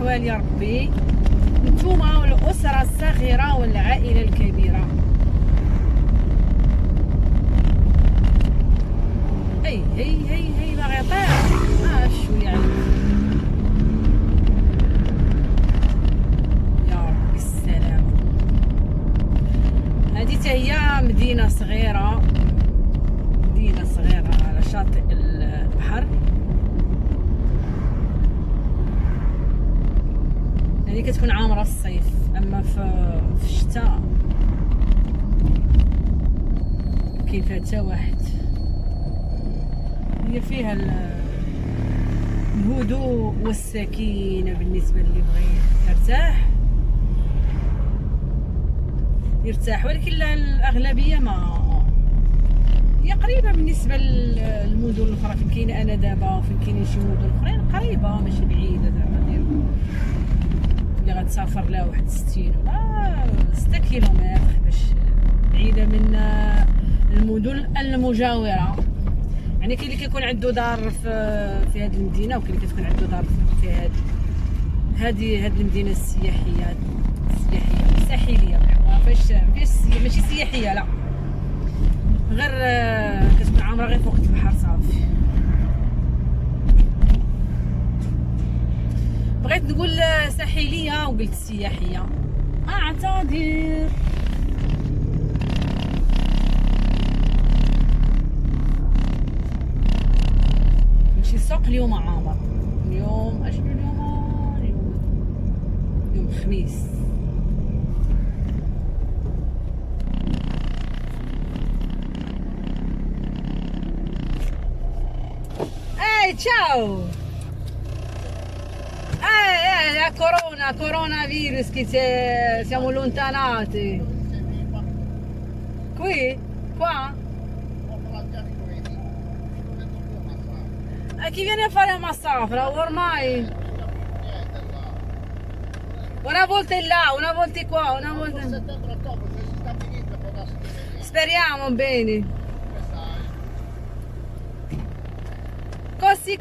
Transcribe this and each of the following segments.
الاحوال يا ربي. نتوما والاسره الصغيره والعائله الكبيره. هي باغي يطيح. شويه يعني. يا ربي السلامه. هذه حتى هي مدينه صغيره على شاطئ البحر. يعني كتكون عامره الصيف، اما في الشتاء كاين فيها حتى واحد. هي فيها الهدوء والسكينه بالنسبه اللي بغى يرتاح، ولكن الاغلبيه ما هي قريبه بالنسبه للمدن الاخرى. فين كاين انا دابا وفين كاينين شي مدن اخرين قريبه ماشي بعيده زعما ديال اللي غتسافر لها واحد 60 ولا 6 كيلومتر باش بعيده من المدن المجاوره. يعني كاين اللي كيكون عنده دار في هذه المدينه، وكاين اللي كتكون عنده دار في هذه المدينه الساحليه فاش ماشي سياحيه، لا غير كتكون عامره غير فوق البحر صافي. بغيت نقول ساحليه وقلت سياحيه، اعتذر. نمشي السوق اليوم عامر. اليوم اشنو اليوم الخميس. ciao. La coronavirus che siamo allontanati. Qua? Chi viene a fare la massafra ormai? Una volta è là, una volta è qua, una volta. Speriamo bene.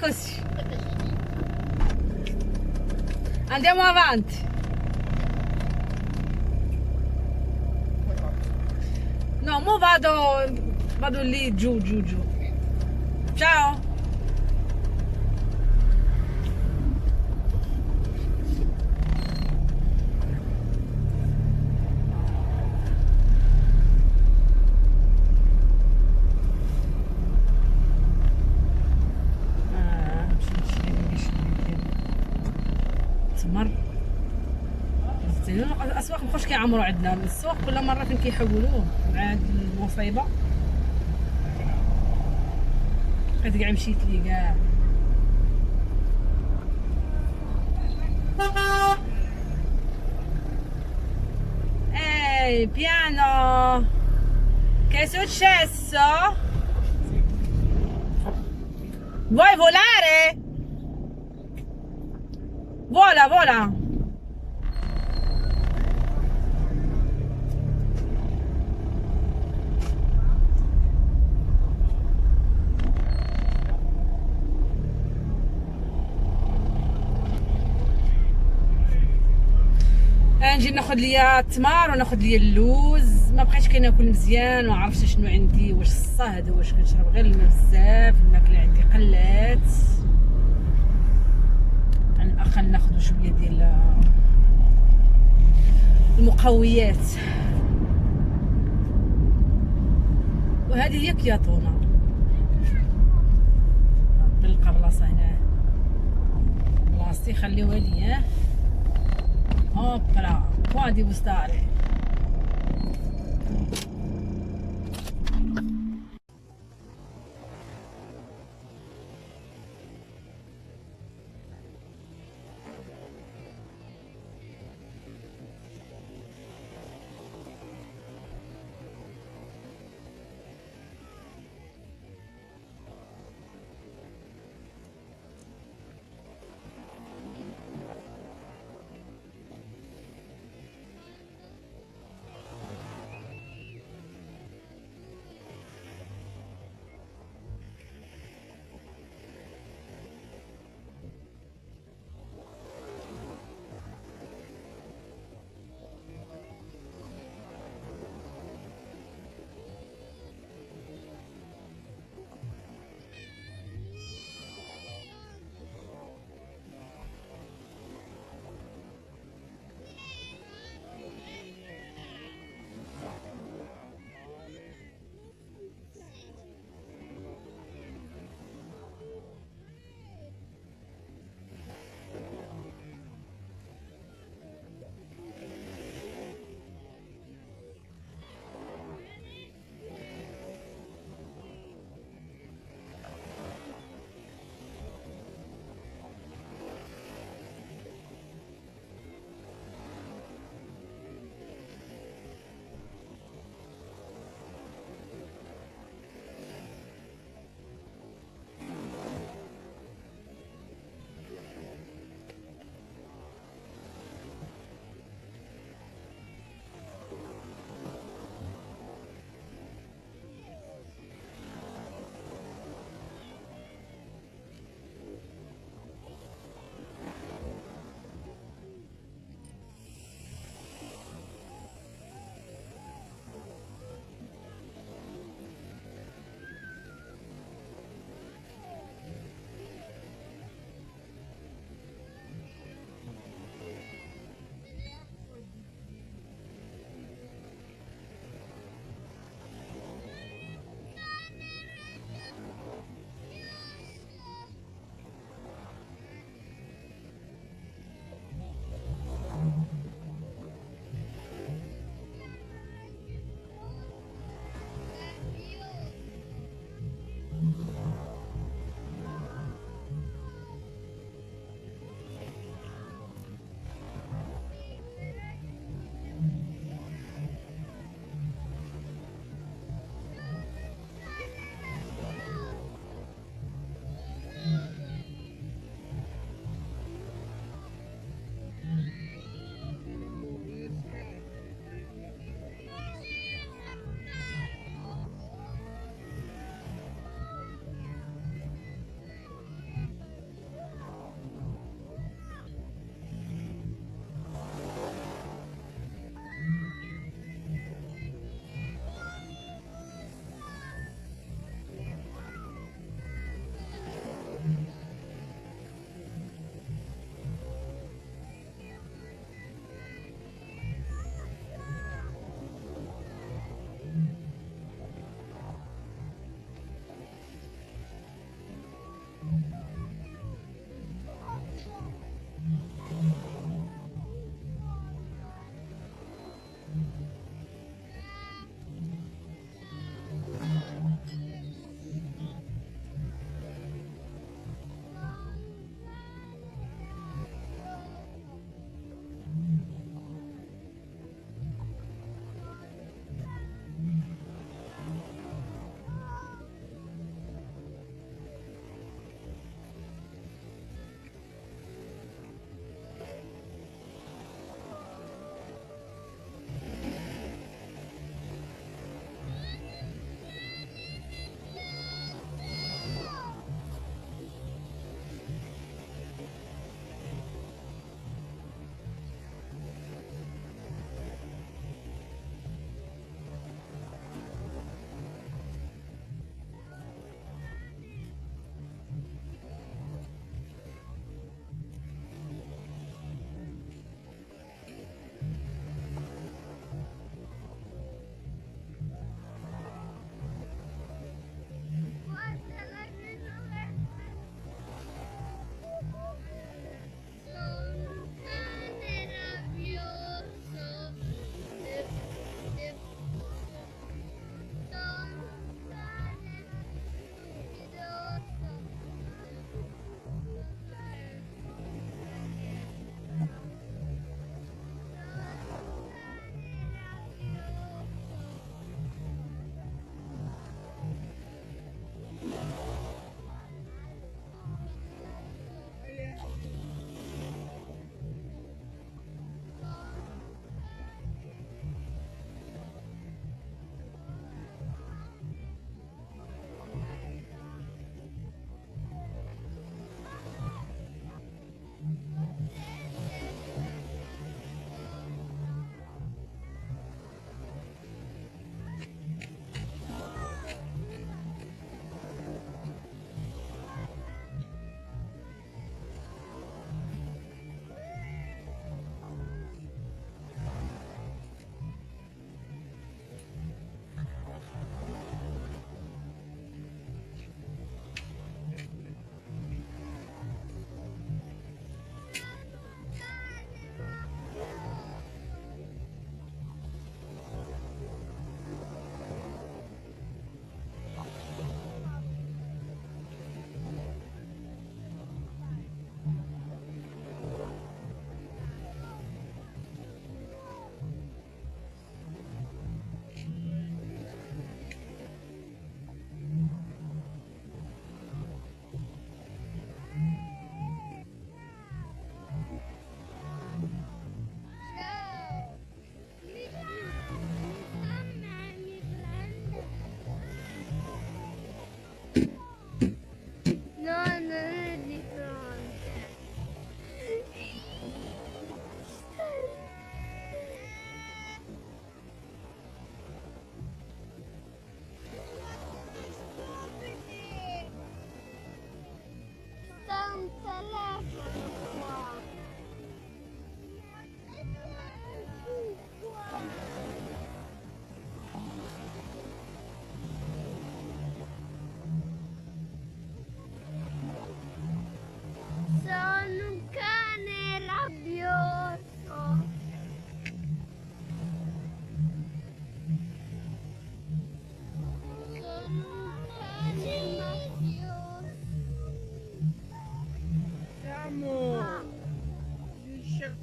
Così. Andiamo avanti. No, mo vado lì giù. Ciao. تمر الاسواق مابقاوش كيعمروا عندنا. السوق كل مره فين كيحولوه مع هاد المصيبه. هاد كاع مشيت لي كاع. piano. Che è successo? Vuoi volare? Vola. نجي ناخذ ليا التمر وناخذ ليا اللوز. ما بقيتش كناكل مزيان، ما عرفتش شنو عندي، واش الصهد، واش كنشرب غير الماء بزاف. الماكله عندي قلات. على الاقل ناخذ شويه ديال المقويات. وهذه هي كياطونه. نلقى بلاصه هنا بلاصتي خليوها ليا. Opera, qua devo stare.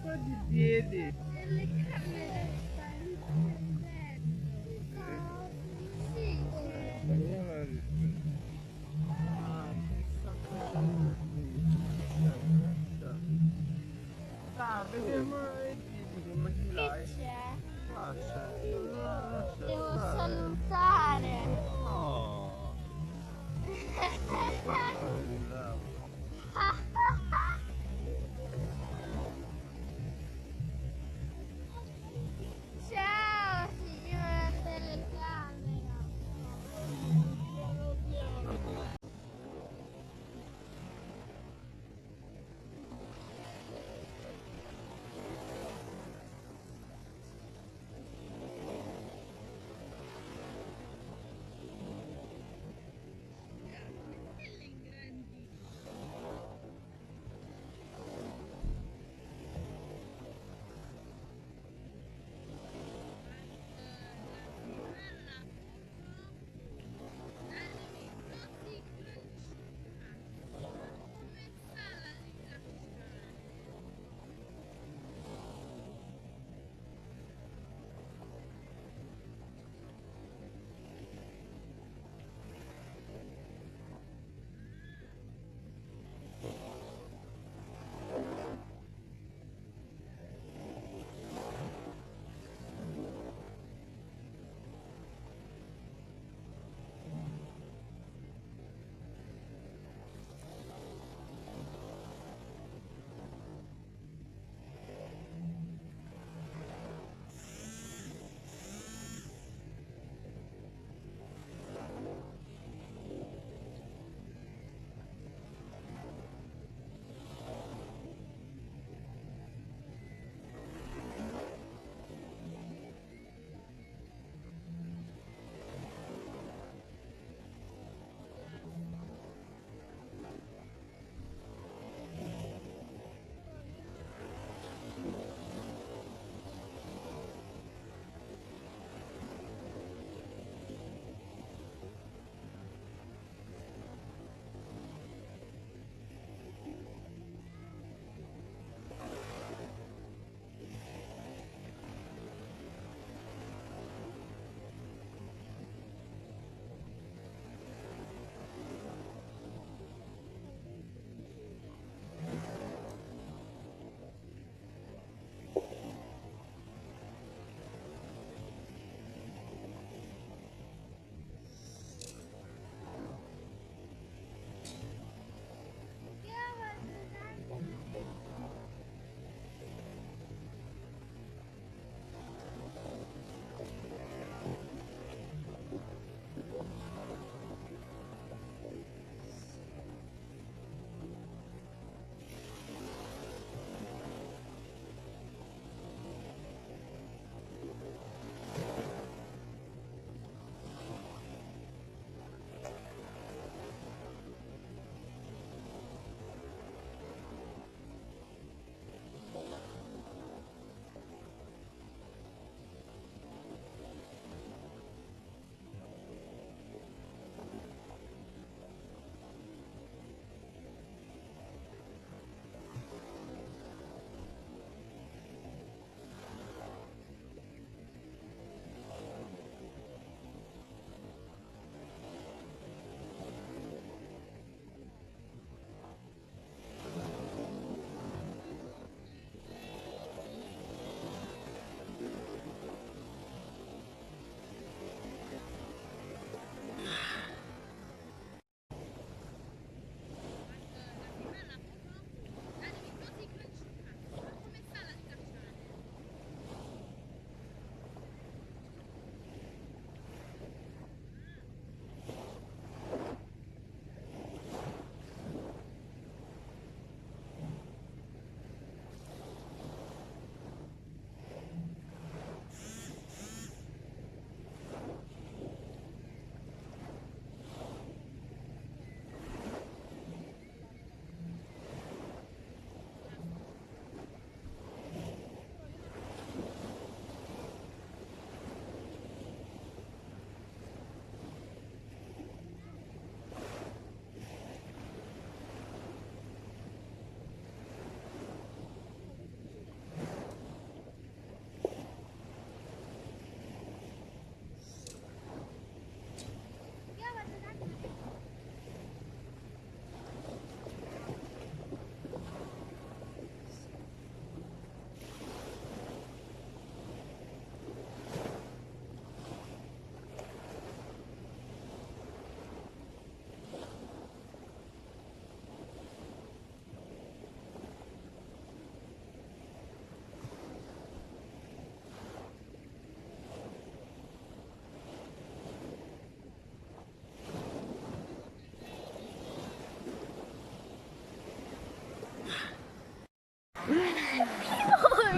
qua di piedi. Telecamera sì. Vediamo i piedi come ce Che l'hai. c'è? Lascia, Devo lascia stare. salutare. Oh, bella. Ciao signora telecamera.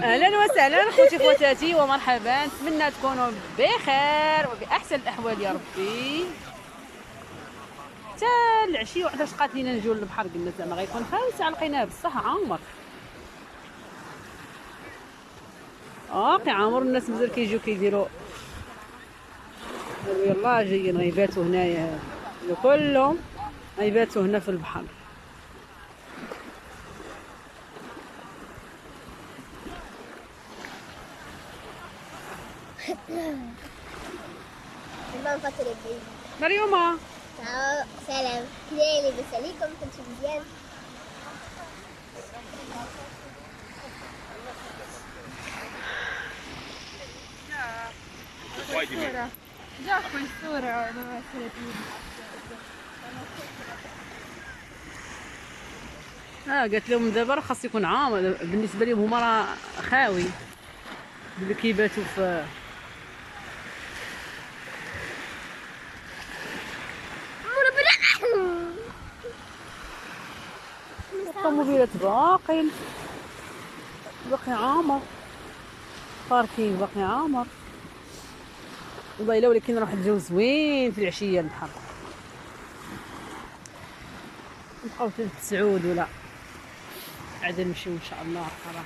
اهلا وسهلا خوتي خواتاتي ومرحبا، نتمنى تكونوا بخير وباحسن الاحوال يا ربي. حتى العشيه وحده شقات لينا نجيو للبحر، قلنا زعما غيكون خاوي، لقيناه بصح عامر عامر. الناس مازال كيجيو كيديروا يلا جايين غيباتوا هنايا، كلهم غيباتوا هنا في البحر. المهم فترة بعيدة. مريومه ciao سلام، كيداير لاباس عليكم؟ كنتو مزيان؟ جاكم الصورة قالت لهم دابا راه خاص يكون عامر، بالنسبه لهم هما راه خاوي اللي كيباتوا في الطوموبيلات باقي عامر، باركينغ باقي عامر. والله الا ولكن راه واحد الجو زوين في العشيه البحر. نبقاو حتى للتسعود ولا عاد نمشيو ان شاء الله صراحه.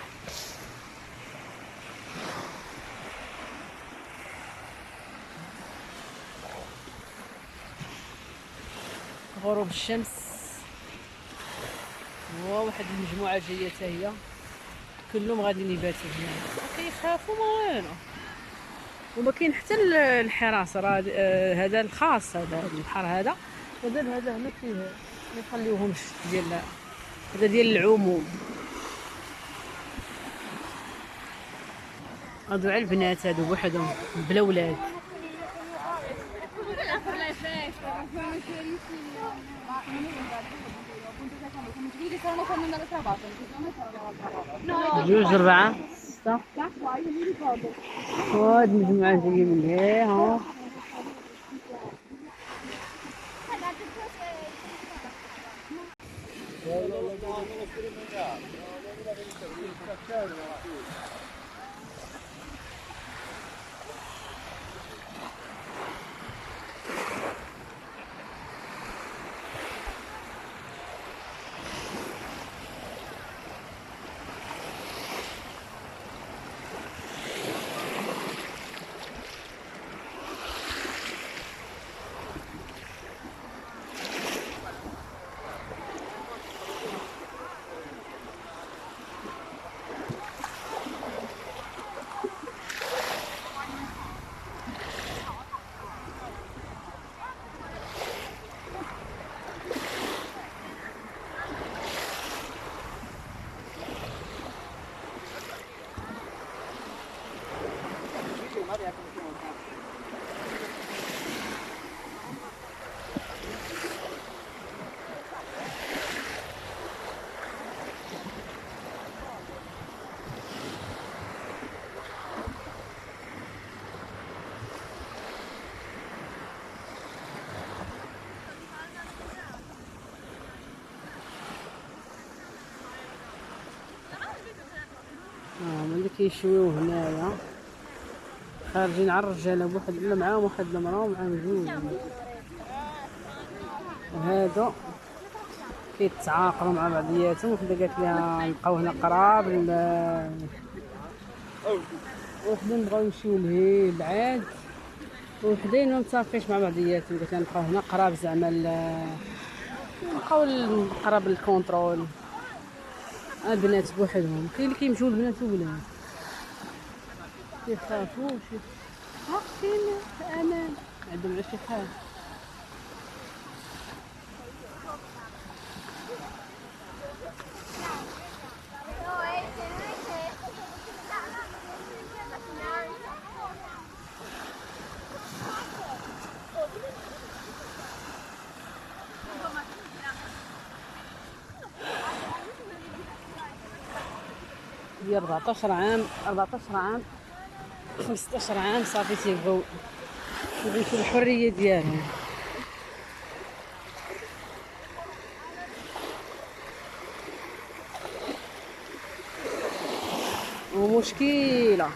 غروب الشمس، وواحد المجموعه جايه حتى هي، كلهم غاديين يباتوا هنا، كيخافوا ما والو. وما كاين حتى الحراسه، راه هذا الخاص، هذا البحر هذا، ودابا هذا هنا فيه ما يخليوهمش ديال هذا ديال العموم. هادو على البنات هادو بوحدهم بلا ولاد. جوج 4 6 وهاد المجموعة جاية من هنا ها. ملي كيشويو هنايا خارجين على الرجاله بوحد، ولا معاهم واحد المراه ومعاهم جوج، وهادو كيتعاقروا مع بعضياتهم. وحده قالت لها نبقاو هنا قراب، وحدين بغاو يمشيو لهيه بعاد، وحدين ما متفقينش مع بعضياتهم، قالت لها نبقاو هنا قراب زعما نبقاو قراب للكونترول. البنات بوحدهم، كاين اللي كيمشيو البنات والولاد كيخافوش، عاقلين في امان، عندهم علاش يخاف. ديال 14 عام 15 عام صافي تيبغيو يعيشوا الحريه ديالهم. مشكله.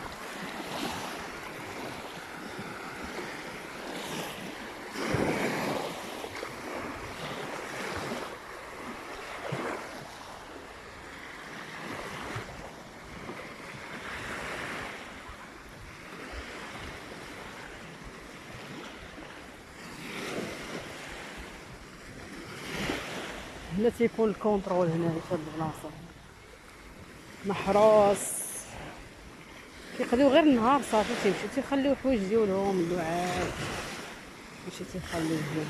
هنا تيكون الكونترول هنا في هاد البلاصه محروس، كيقضيو غير النهار صافي تيمشيو تيخليو حوايج ديالهم اللعاب ماشي تيخليو هنا.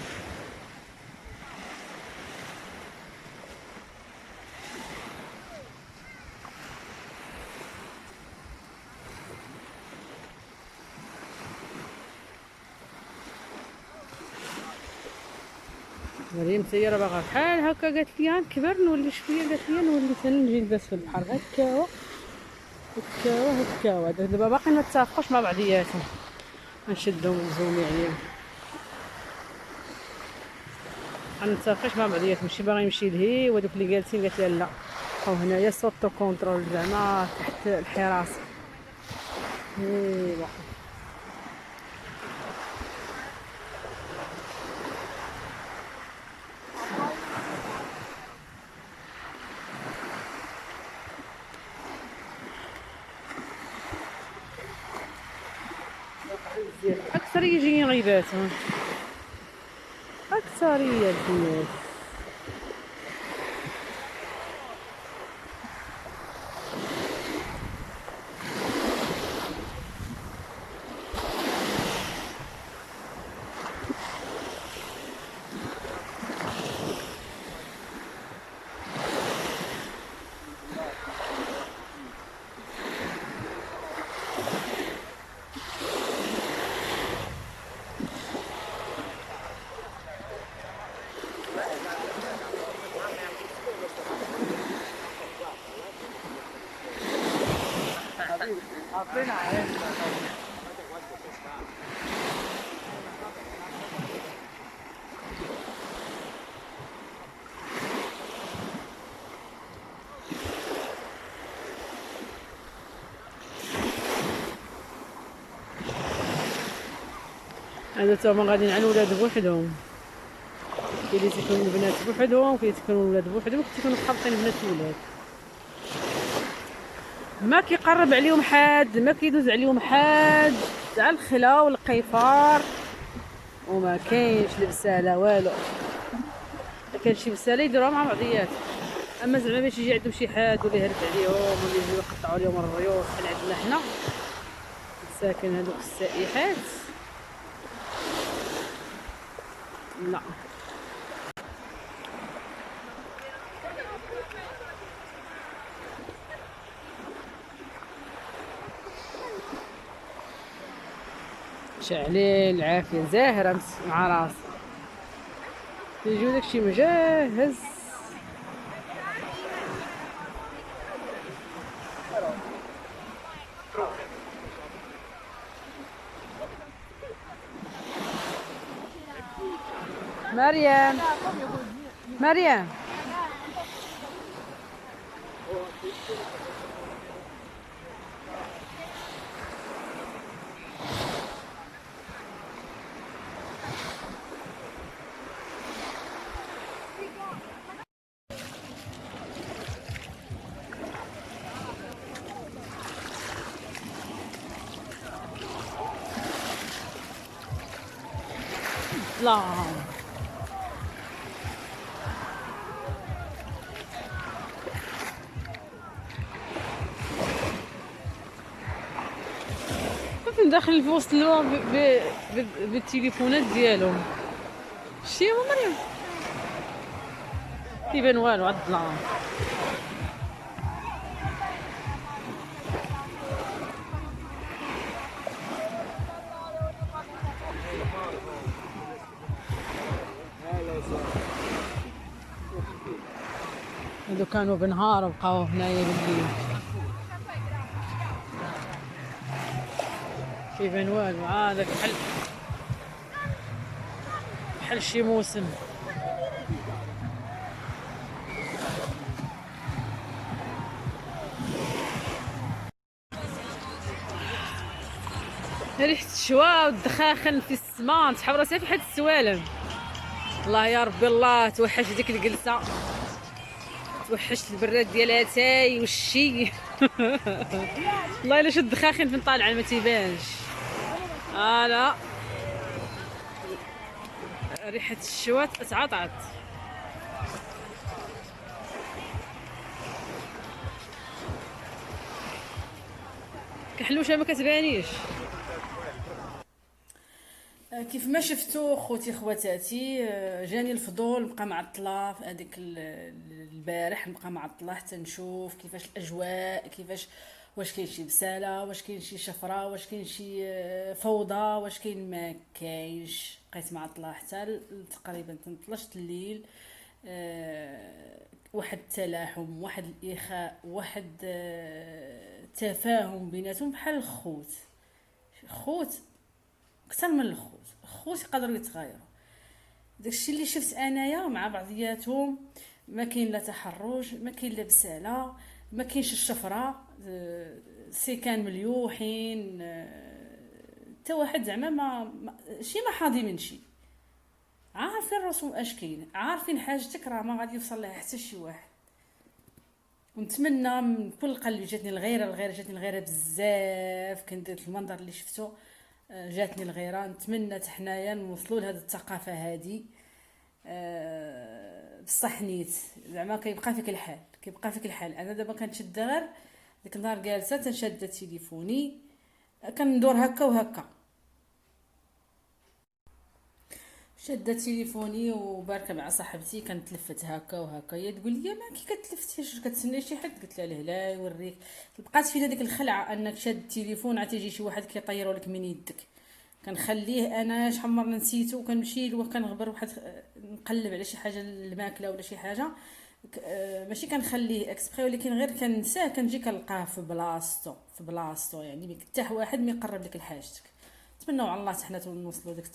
مريم سيارة باغا بحال هكا قالت لي نكبر نولي شويه، قالت لي نولي ثاني نجي نلبس في البحر هكاوا هكاوا هكاوا. دابا باقي ما تفقوش مع بعضياتهم، غنشدهم ونزوم عيام غنتفقش مع بعضياتهم. ماشي باغي يمشي لهي ودوك اللي جالسين قالت لها لا او هنايا سوتو كونترول زعما تحت الحراسه. ايوا أكثرية جايين غيبات، أكثرية الناس. هذا تما غاديين على الولاد بوحدهم، كاين اللي تيكونوا البنات بوحدهم، كاين اللي تيكونوا الولاد بوحدهم، كاين تيكونوا خالطين بنات وولاد. ما كيقرب عليهم حد، ما كيدوز عليهم حد، تاع الخلا والقيفار وما كاينش لبسه لا والو. الا كان شي بساله يديروها مع بعضيات، اما زعما باش يجي عندهم شي حد ولا يهرب عليهم ولا يجيو يقطعوا عليهم الريوس بحال عندنا حنا ساكن هذوك السائحات لا. شعليل العافية زاهرة مع راسي يجيو داكشي مجهز. مريم مريم لا كيف داخل في وسط الوا بالتليفونات ديالهم. شتي يا مريم تيبان والو عاد الظلام. هادو كانوا بنهار وبقاو هنايا بالليل كيبان والو. هذاك بحال شي موسم. ريحة الشوا والدخاخن في السماء، تحب راسها في حد السوالم. الله يا ربي، الله توحش ديك الجلسة، توحشت البراد ديال اتاي والشي. والله الا شد الدخاخن فين طالعه ما تيبانش. لا ريحة الشوا تعطعت. كحلوشه ما كتبانيش. كيف ما شفتوا خوتي خواتاتي، جاني الفضول نبقى معطله في هذيك البارح، نبقى معطله حتى نشوف كيفاش الاجواء، كيفاش واش كاين شي بساله، واش كاين شي شفره، واش كاين شي فوضى، واش كاين ما كاينش. بقيت معطله حتى تقريبا 13 الليل. واحد التلاحم، واحد الاخاء، واحد تفاهم بيناتهم بحال الخوت. خوت اكثر من الخوت يقدروا يتغيروا. داكشي اللي شفت انايا مع بعضياتهم، ما كاين لا تحرش، ما كاين لا بساله، ما كاينش الشفره، سكان مليوحين، حتى واحد زعما شي ما حاضي من شي. عارفين راسهم اش كاين، عارفين حاجتك راه ما غادي يوصل لها حتى شي واحد. ونتمنى من كل قلبي، جاتني الغيره بزاف. كنت المنظر اللي شفتو جاتني الغيره. نتمنى حتى حنايا نوصلوا لهذه الثقافه هذه. بصح نيت زعما كيبقى فيك الحال. انا دابا كنشد غير ديك النهار جالسه تنشد تليفوني، كندور هكا وهكا، شاده تليفوني وباركه مع صاحبتي، كنتلفت هكا وهكا. هي تقول لي ما كي كتلفتيش، كتسناي شي حد؟ قلت لها لا يوريك. بقات فينا ديك الخلعه انك شاد التليفون عاد تيجي شي واحد كيطيروا لك من يدك. كنخليه انا شحال مره نسيتو، وكنمشي له كنغبر واحد نقلب على شي حاجه الماكله ولا شي حاجه، ماشي كنخليه اكسبري، ولكن غير كنساه، كنجي كنلقاه في بلاصتو يعني حتى واحد ما يقرب لك لحاجتك. نتمنوا على الله حتى حنا نوصلوا ديك